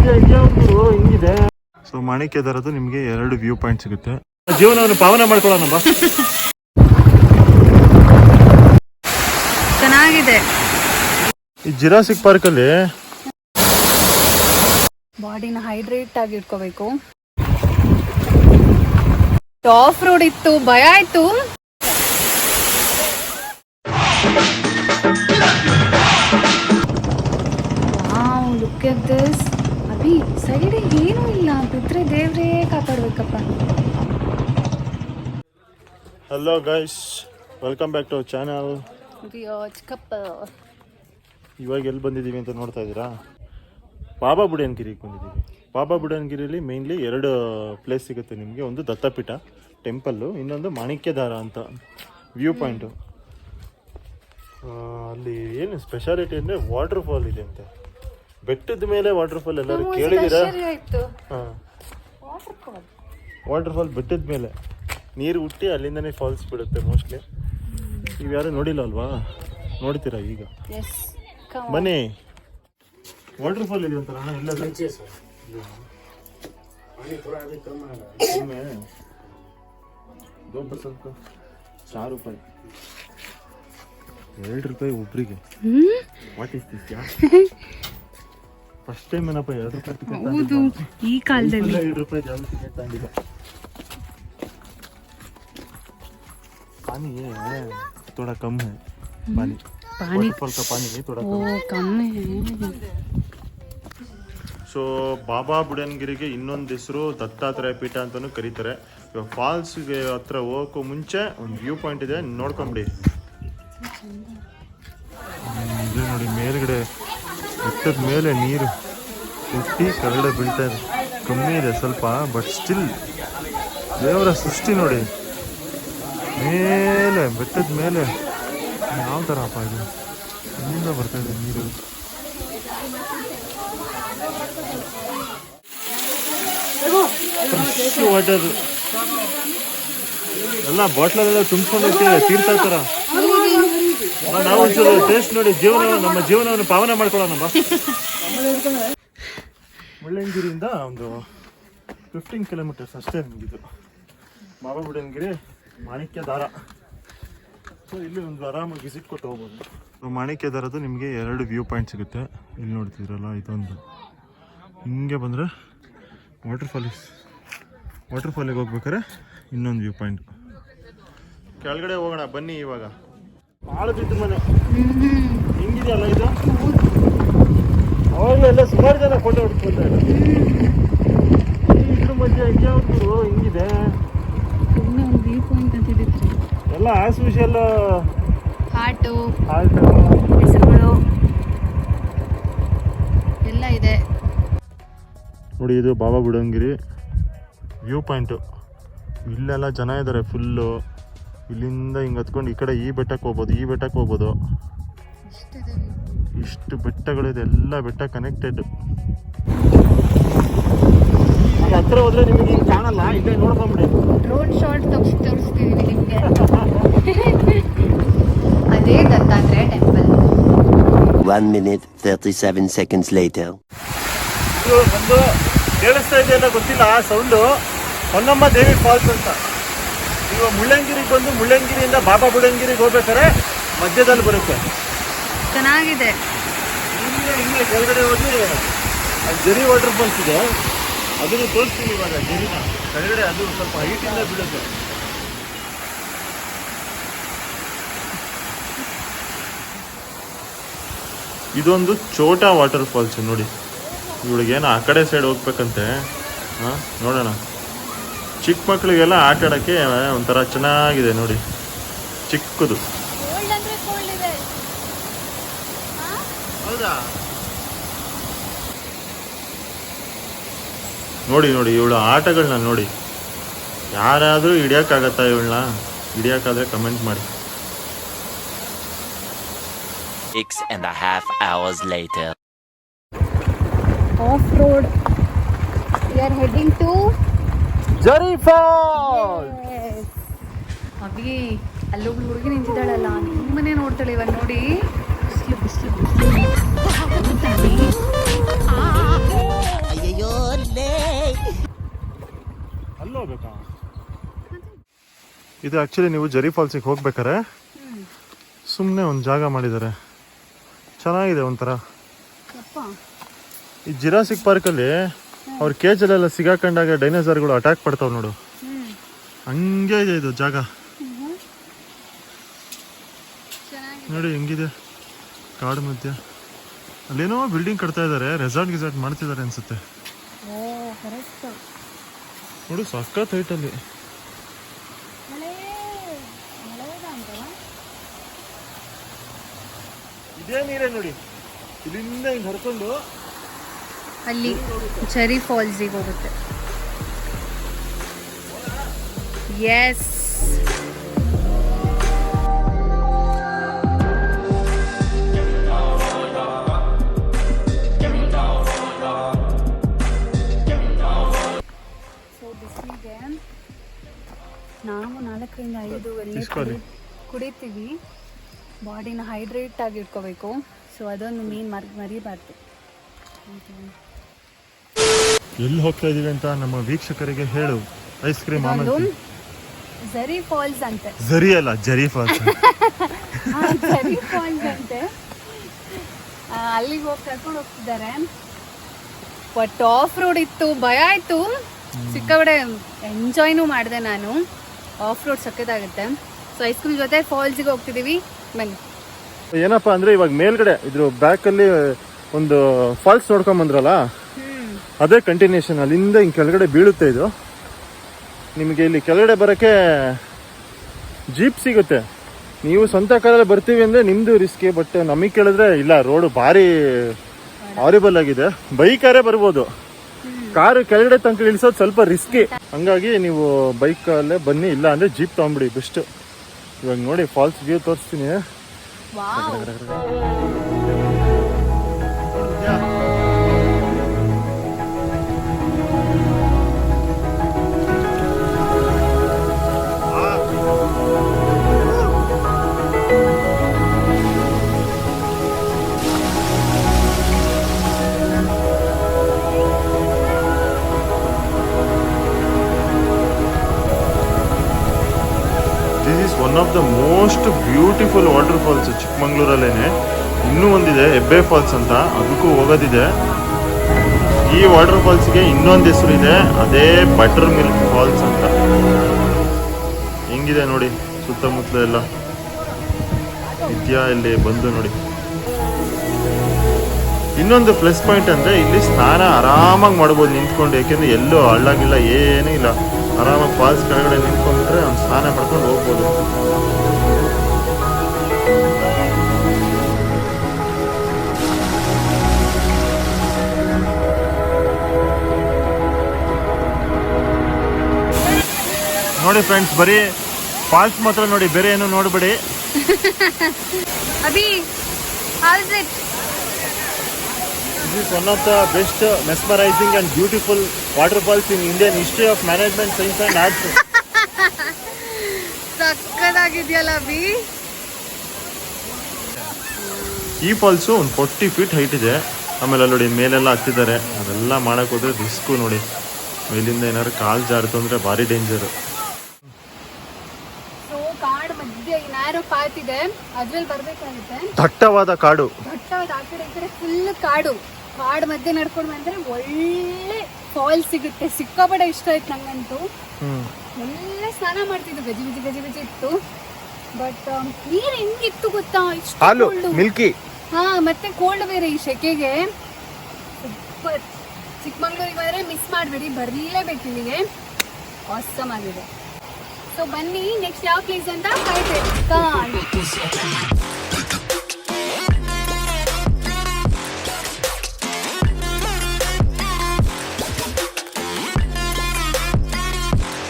ಹಿಂಗಿದೆ. ಸೊ ಮಾಣಿಕ್ಯದರದ್ದು ನಿಮಗೆ 2 view point ಸಿಗುತ್ತೆ. ಜೀವನವನ್ನು ಪಾವನ ಮಾಡ್ಕೊಳ್ಳೋಣ ಬಾ. ಚೆನ್ನಾಗಿದೆ. ಈ ಜುರಾಸಿಕ್ ಪಾರ್ಕ್ ಅಲ್ಲಿ ಬಾಡಿನ ಹೈಡ್ರೇಟ್ ಆಗಿ ಇಟ್ಕೋಬೇಕು. ಆಫ್ ರೋಡ್ ಇತ್ತು, ಭಯ ಆಯ್ತು. Look at this. ಅಭಿ ಸೈಡ್ ಏನೂ ಇಲ್ಲ, ಬಿಟ್ರೆ ದೇವ್ರೇ ಕಾಪಾಡ್ಬೇಕಪ್ಪ. Hello guys, welcome back to our channel. ಇವಾಗ ಎಲ್ಲಿ ಬಂದಿದ್ದೀವಿ ಅಂತ ನೋಡ್ತಾ ಇದ್ದೀರಾ? ಬಾಬಾ ಬುಡನ್ಗಿರಿಗೆ ಬಂದಿದ್ದೀವಿ. ಬಾಬಾ ಬುಡನ್ಗಿರಿಲಿ ಮೇನ್ಲಿ 2 ಪ್ಲೇಸ್ ಸಿಗುತ್ತೆ ನಿಮಗೆ. ಒಂದು ದತ್ತಪೀಠ ಟೆಂಪಲ್ಲು, ಇನ್ನೊಂದು ಮಾಣಿಕ್ಯದಾರ ಅಂತ ವ್ಯೂ ಪಾಯಿಂಟು. ಅಲ್ಲಿ ಏನು ಸ್ಪೆಷಾಲಿಟಿ ಅಂದರೆ ವಾಟರ್ ಫಾಲ್ ಇದೆ ಅಂತೆ. ಬೆಟ್ಟದ ಮೇಲೆ ವಾಟರ್ ಫಾಲ್. ಎಲ್ಲರೂ ಕೇಳಿದ್ದೀರಾ? ಹಾಂ, ವಾಟರ್ ಫಾಲ್ ಬೆಟ್ಟದ ಮೇಲೆ ನೀರು ಹುಟ್ಟಿ ಅಲ್ಲಿಂದನೇ ಫಾಲ್ಸ್ ಬಿಡುತ್ತೆ ಮೋಸ್ಟ್ಲಿ. ನೀವು ಯಾರು ನೋಡಿಲ್ಲ ಅಲ್ವಾ? ನೋಡ್ತೀರಾ ಈಗ? ಬನ್ನಿ. ವಾಟರ್ ಫಾಲ್ ಇದೆ ಅಂತಾರ ಎಲ್ಲ. ಸ್ವಲ್ಪ ₹4, ₹2 ಒಬ್ರಿಗೆ. What is this yeah? First time ಏನಪ್ಪ ₹2 ಹೌದು, ಈ ಕಾಲದಲ್ಲಿ ₹2 ಜಾಸ್ತಿ ಟಿಕೆಟ್ ತಗೊಂಡಿಲ್ಲ. पानी है थोड़ा कम है. पानी वाटरफॉल का पानी थोड़ा कम है. ಸೊ ಬಾಬಾ ಬುಡನ್ಗಿರಿಗೆ ಇನ್ನೊಂದು ಹೆಸರು ದತ್ತಾತ್ರೇಯ ಪೀಠ ಅಂತಲೂ ಕರೀತಾರೆ. ಇವಾಗ ಫಾಲ್ಸ್ಗೆ ಹತ್ರ ಹೋಗೋಕ್ಕೂ ಮುಂಚೆ ಒಂದು ವ್ಯೂ ಪಾಯಿಂಟ್ ಇದೆ, ನೋಡ್ಕೊಂಬಿಡಿ. ಇದು ನೋಡಿ, ಮೇಲ್ಗಡೆ ಬೆಟ್ಟದ ಮೇಲೆ ನೀರು ಹುಟ್ಟಿ ಕೆಳಗಡೆ ಬೀಳ್ತಾ ಇದೆ. ಕಮ್ಮಿ ಇದೆ ಸ್ವಲ್ಪ, ಬಟ್ ಸ್ಟಿಲ್ ದೇವರ ಸೃಷ್ಟಿ ನೋಡಿ. ಮೇಲೆ ಬೆಟ್ಟದ ಮೇಲೆ ಯಾವ ಥರಪ್ಪ ಇದು, ಎಲ್ಲಿಂದ ಬರ್ತಾ ಇದೆ ನೀರು? ಫ್ರೆಶ್ ವಾಟರ್ ಎಲ್ಲ ಬಾಟ್ಲಲ್ಲೆಲ್ಲ ತುಂಬಿಸ್ಕೊಂಡು ಹೋಗ್ತೀವಿ, ತೀರ್ಥ ಥರ. ನಾವು ಒಂಚೂರು ಟೇಸ್ಟ್ ನೋಡಿ, ನಮ್ಮ ಜೀವನವನ್ನು ಪಾವನ ಮಾಡ್ಕೊಳ್ಳೋಣ ಬಾ. ಮುಳ್ಳಯ್ಯನಗಿರಿಯಿಂದ ಒಂದು 15 ಕಿಲೋಮೀಟರ್ಸ್ ಅಷ್ಟೇ ನಮಗಿದು ಬಾಬಾ ಬುಡನ್ಗಿರಿ ಮಾಣಿಕ್ಯದಾರ. ಸೊ ಇಲ್ಲಿ ಒಂದು ಆರಾಮಾಗಿ ವಿಸಿಟ್ ಕೊಟ್ಟು ಹೋಗ್ಬೋದು. ಮಾಣಿಕ್ಯದಾರದ್ದು ನಿಮಗೆ 2 ವ್ಯೂ ಪಾಯಿಂಟ್ ಸಿಗುತ್ತೆ. ಇಲ್ಲಿ ನೋಡ್ತಿದ್ರಲ್ಲ, ಇದೊಂದು. ಹಿಂಗೆ ಬಂದರೆ ವಾಟರ್ಫಾಲಿಗೆ ಹೋಗ್ಬೇಕಾರೆ ಇನ್ನೊಂದು ವ್ಯೂ ಪಾಯಿಂಟ್. ಕೆಳಗಡೆ ಹೋಗೋಣ ಬನ್ನಿ. ಇವಾಗ ಭಾಳ ಬಿದ್ದು ಮನೆ ಹಿಂಗಿದೆಯಲ್ಲ ಇದು. ಅವಾಗಲೂ ಎಲ್ಲ ಸುಮಾರು ಜನ ಫೋಟೋ ಹೊಡ್ಕೊಳ್ತಾ ಇದ್ದಾರೆ. ಇದ್ರ ಮಧ್ಯೆ ಇದ್ಯಾವ್ದು ಹಿಂಗಿದೆ ಎಲ್ಲ ಆಸ್ ಯೂಶುವಲ್. ಹಾಟು ಹೆಸರುಗಳು ಎಲ್ಲ ಇದೆ ನೋಡಿ. ಇದು ಬಾಬಾ ಬುಡನ್ಗಿರಿ ವ್ಯೂ ಪಾಯಿಂಟು. ಇಲ್ಲೆಲ್ಲ ಜನ ಇದ್ದಾರೆ ಫುಲ್ಲು. ಇಲ್ಲಿಂದ ಹಿಂಗೆ ಹತ್ಕೊಂಡು ಈ ಕಡೆ ಈ ಬೆಟ್ಟಕ್ಕೆ ಹೋಗ್ಬೋದು. ಇಷ್ಟು ಬೆಟ್ಟಗಳಿದೆ, ಎಲ್ಲ ಬೆಟ್ಟ ಕನೆಕ್ಟೆಡ್. ಹತ್ರ ಹೋದ್ರೆ ನಿಮಗೆ ಹಿಂಗೆ ಕಾಣಲ್ಲ, ಇಲ್ಲೇ ನೋಡ್ಕೊಂಬಿಡಿ. ರೋಡ್ ಶಾರ್ಟ್ ತೋರಿಸ್ತೀವಿ ನಿಮಗೆ. ಅದೇ Dattatreya temple. 1 minute 37 seconds later. ಒಂದು ಕೇಳಿಸ್ತಾ ಇದೆಯಲ್ಲ ಗೊತ್ತಿಲ್ಲ ಆ ಸೌಂಡು, ಹೊನ್ನಮ್ಮ ದೇವಿ ಫಾಲ್ಸ್ ಅಂತ. ನೀವು ಮುಳ್ಳಯ್ಯನಗಿರಿಗೆ ಬಂದು ಮುಳ್ಳಯ್ಯನಗಿರಿಯಿಂದ ಬಾಬಾ ಬುಡನ್ಗಿರಿಗೆ ಹೋಗ್ಬೇಕಾದ್ರೆ ಮಧ್ಯದಲ್ಲಿ ಬರುತ್ತೆ. ಚೆನ್ನಾಗಿದೆ. ಹಿಂಗೆ ಕೆಳಗಡೆ ಹೋಗಿ ಜರಿ ವಾಟರ್ ಫಾಲ್ಸ್ ಇದೆ, ಅದನ್ನು ತೋರಿಸ್ತೀನಿ ಇವಾಗ. ಜರಿನ ಕೆಳಗಡೆ ಅದು ಸ್ವಲ್ಪ ಹೈಟಿಂದ ಬೀಳುತ್ತೆ. ಇದೊಂದು ಛೋಟಾ ವಾಟರ್ ಫಾಲ್ಸ್ ನೋಡಿ. ಇವಳಿಗೇನು ಆ ಕಡೆ ಸೈಡ್ ಹೋಗ್ಬೇಕಂತೆ. ಹಾಂ, ನೋಡೋಣ. ಚಿಕ್ಕ ಮಕ್ಕಳಿಗೆಲ್ಲ ಆಟ ಆಡೋಕ್ಕೆ ಒಂಥರ ಚೆನ್ನಾಗಿದೆ ನೋಡಿ, ಚಿಕ್ಕದು. ಹೌದಾ? ನೋಡಿ ಇವಳು ಆಟಗಳನ್ನ ನೋಡಿ. ಯಾರಾದರೂ ಹಿಡಿಯೋಕ್ಕಾಗತ್ತಾ ಇವಳನ್ನ? ಹಿಡಿಯೋಕ್ಕಾದ್ರೆ ಕಮೆಂಟ್ ಮಾಡಿ. 6.5 hours later. Off road. We are heading to Jhari Falls. Yes. Abhi ಅಲ್ಲೊಬ್ಳು ಹುಡುಗಿ ನಿಂತಿದ್ದಾಳಲ್ಲ, ನಿಮ್ಮನೆ ನೋಡ್ತಾಳೆ ಇವಾಗ ನೋಡಿ. ಬಿಸಿಲು ಇದು ಆ್ಯಕ್ಚುಲಿ ನೀವು ಜರಿ ಫಾಲ್ಸಿಗೆ ಹೋಗ್ಬೇಕಾರೆ ಸುಮ್ಮನೆ ಒಂದು ಜಾಗ ಮಾಡಿದ್ದಾರೆ, ಚೆನ್ನಾಗಿದೆ ಒಂಥರ. ಈ ಜಿರಾಸಿಕ್ ಪಾರ್ಕಲ್ಲಿ ಅವ್ರ ಕೇಜಲ್ಲೆಲ್ಲ ಸಿಗಾಕೊಂಡಾಗ ಡೈನೋಸಾರ್ಗಳು ಅಟ್ಯಾಕ್ ಪಡ್ತಾವ್ ನೋಡು, ಹಂಗೆ ಇದೆ ಇದು ಜಾಗ. ನೋಡಿ ಹೆಂಗಿದೆ ಕಾಡು ಮಧ್ಯ. ಅಲ್ಲೇನೋ ಬಿಲ್ಡಿಂಗ್ ಕಟ್ತಾ ಇದ್ದಾರೆ, ರೆಸಾರ್ಟ್ ಮಾಡ್ತಿದ್ದಾರೆ ಅನ್ಸುತ್ತೆ. ನೋಡು ಸಖತ್ ಹೈಟಲ್ಲಿ. ಇದೇ ನೀರೇ ನೋಡಿ, ಇಲ್ಲಿಂದ ಹಿಂಗೆ ಹರ್ಕೊಂಡು ಅಲ್ಲಿ ಝರಿ ಫಾಲ್ಸಿಗೆ ಹೋಗುತ್ತೆ. ಎಸ್, ನಾವು 4-5 ಎಣ್ಣೆ ಕುಡಿತೀವಿ, ಬಾಡಿನ ಹೈಡ್ರೇಟ್ ಆಗಿ ಇಟ್ಕೋಬೇಕು. ಸೊ ಅದೊಂದು ಮೀನ್ ಮರಿಬಾರ್ದು. ಎಲ್ಲಿ ಹೋಗ್ತಾ ಇದೀವಿ ಅಂತ ನಮ್ಮ ವೀಕ್ಷಕರಿಗೆ ಹೇಳು. ಐಸ್ ಕ್ರೀಮ್ ಝರಿ ಫಾಲ್ಸ್ ಅಂತೆ. ಝರಿ ಅಲ್ಲ, ಜರಿ ಫಾಲ್ಸ್. ಝರಿ ಫಾಲ್ಸ್ ಅಂತೆ. ಅಲ್ಲಿಗೆ ಹೋಗಿ ಕರ್ಕೊಂಡು ಹೋಗ್ತಿದ್ದಾರೆ. ಬಟ್ ಆಫ್ ರೋಡ್ ಇತ್ತು, ಭಯ ಆಯ್ತು. ಸಿಕ್ಕಾಬಡೆ ಎಂಜಾಯ್ನೂ ಮಾಡಿದೆ ನಾನು. ಆಫ್ ರೋಡ್ ಸಕ್ಕತ್ತಾಗುತ್ತೆ. ಸೊ ಐಸ್ ಕ್ರೀಮ್ ಜೊತೆ ಫಾಲ್ಸಿಗೆ ಹೋಗ್ತಿದ್ದೀವಿ, ಬನ್ನಿ. ಏನಪ್ಪಾ ಅಂದ್ರೆ ಇವಾಗ ಮೇಲ್ಗಡೆ ಇದ್ರ ಬ್ಯಾಕ್ ಅಲ್ಲಿ ಒಂದು ಫಾಲ್ಸ್ ನೋಡ್ಕೊಂಡ್ ಬಂದ್ರಲ್ಲ, ಅದೇ ಕಂಟಿನ್ಯೂಷನ್. ಅಲ್ಲಿಂದ ಹಿಂಗ್ ಕೆಳಗಡೆ ಬೀಳುತ್ತೆ ಇದು. ನಿಮಗೆ ಇಲ್ಲಿ ಕೆಳಗಡೆ ಬರಕ್ಕೆ ಜೀಪ್ ಸಿಗುತ್ತೆ. ನೀವು ಸ್ವಂತ ಕಾರಲ್ಲಿ ಬರ್ತೀವಿ ಅಂದ್ರೆ ನಿಮ್ದು ರಿಸ್ಕಿ. ಬಟ್ ನಮಗೆ ಕೇಳಿದ್ರೆ ಇಲ್ಲ, ರೋಡ್ ಭಾರಿ ಹಾರಿಬಲ್ ಆಗಿದೆ. ಬೈಕಾರೇ ಬರ್ಬೋದು, ಕಾರು ಕೆಳಗಡೆ ತನಕ ಇಳಿಸೋದು ಸ್ವಲ್ಪ ರಿಸ್ಕಿ. ಹಂಗಾಗಿ ನೀವು ಬೈಕಲ್ಲೇ ಬನ್ನಿ, ಇಲ್ಲ ಅಂದ್ರೆ ಜೀಪ್ ತಗೊಂಬಿಡಿ ಬೆಸ್ಟ್. ಇವಾಗ ನೋಡಿ ಫಾಲ್ಸ್ ವ್ಯೂ ತೋರಿಸ್ತೀನಿ. One of the most beautiful water falls ಚಿಕ್ಕಮಂಗ್ಳೂರಲ್ಲೇನೆ. ಇನ್ನೂ ಒಂದಿದೆ ಹೆಬ್ಬೆ ಫಾಲ್ಸ್ ಅಂತ, ಅದಕ್ಕೂ ಹೋಗೋದಿದೆ. ಈ ವಾಟರ್ ಫಾಲ್ಸ್ಗೆ ಇನ್ನೊಂದು ಹೆಸರು ಇದೆ, ಅದೇ ಬಟರ್ ಮಿಲ್ಕ್ ಫಾಲ್ಸ್ ಅಂತ. ಹೆಂಗಿದೆ ನೋಡಿ ಸುತ್ತಮುತ್ತಲ ಎಲ್ಲ ವಿದ್ಯಾ ಇಲ್ಲಿ ಬಂದು ನೋಡಿ. ಇನ್ನೊಂದು ಪ್ಲಸ್ ಪಾಯಿಂಟ್ ಅಂದ್ರೆ ಇಲ್ಲಿ ಸ್ನಾನ ಆರಾಮಾಗಿ ಮಾಡ್ಬೋದು ನಿಂತ್ಕೊಂಡು. ಯಾಕೆಂದ್ರೆ ಎಲ್ಲೂ ಹಳ್ಳಾಗಿಲ್ಲ, ಏನೂ ಇಲ್ಲ. ಆರಾಮಾಗಿ ಫಾಲ್ಸ್ ಕೆಳಗಡೆ ನಿಂತ್ಕೊಂಡ್ರೆ ಒಂದು ಸ್ನಾನ ಮಾಡ್ಕೊಂಡು ಹೋಗ್ಬೋದು. ನೋಡಿ ಫ್ರೆಂಡ್ಸ್, ಬರೀ ಫಾಲ್ಸ್ ಮಾತ್ರ ನೋಡಿ, ಬೇರೆ ಏನು ನೋಡ್ಬೇಡಿ. Abhi, how is it? This is one of the best, mesmerizing and beautiful waterfalls in Indian history of management, science and arts. ಸಕ್ಕತ್ತಾಗಿದೆಯಲ್ಲ Abhi. ಈ ಫಾಲ್ಸು ಒಂದು 40 feet ಹೈಟ್ ಇದೆ. ಆಮೇಲೆ ಅಲ್ಲಿ ನೋಡಿ ಮೇಲೆಲ್ಲ ಹತ್ತಿದ್ದಾರೆ. ಅದೆಲ್ಲ ಮಾಡಕ್ ಹೋದ್ರೆ ರಿಸ್ಕು ನೋಡಿ. ಮೇಲಿಂದ ಏನಾದ್ರು ಕಾಲು ಜಾರ್ತು ಅಂದ್ರೆ ಭಾರಿ ಡೇಂಜರು. ಕಾಡು ಮಧ್ಯೆ ನ್ಯಾರೋ ಪಾತ್ ಇದೆ, ಅದ್ರಲ್ಲಿ ಬರ್ಬೇಕಾಗುತ್ತೆ. ದಟ್ಟವಾದ ಕಾಡು, ದಟ್ಟವಾದ ಆ ಕಡೆ ಈ ಕಡೆ ಫುಲ್ ಕಾಡು. ಕಾಡು ಮಧ್ಯೆ ನಡ್ಕೊಂಡು ಬಂದ್ರೆ ಒಳ್ಳೆ ಫಾಲ್ಸ್ ಸಿಗುತ್ತೆ. ಸಿಕ್ಕಾಪಟ್ಟೆ ಇಷ್ಟ ಆಯ್ತು ನಂಗಂತೂ. ಒಳ್ಳೆ ಸ್ನಾನ ಮಾಡ್ತಿದ್ದು, ಗಜಿ ಗಜಿ ಇತ್ತು. ಬಟ್ ನೀರು ಹೆಂಗಿತ್ತು ಗೊತ್ತಾ, ಇಷ್ಟು ಮಿಲ್ಕಿ. ಹಾ, ಮತ್ತೆ ಕೋಲ್ಡ್ ಬೇರೆ ಈ ಸೆಕೆಗೆ. ಸೂಪರ್. ಚಿಕ್ಕಮಂಗ್ಳೂರಿಗೆ ಬಂದ್ರೆ ಮಿಸ್ ಮಾಡಬೇಡಿ, ಬರಲೇಬೇಕು ಇಲ್ಲಿಗೆ. ಆಸಮ್ ಆಗಿದೆ. ಸೊ ಬನ್ನಿ, ನೆಕ್ಸ್ಟ್ ಯಾವ ಪ್ಲೇಸ್ ಅಂತ ಕಾಯ್ತೇವೆ.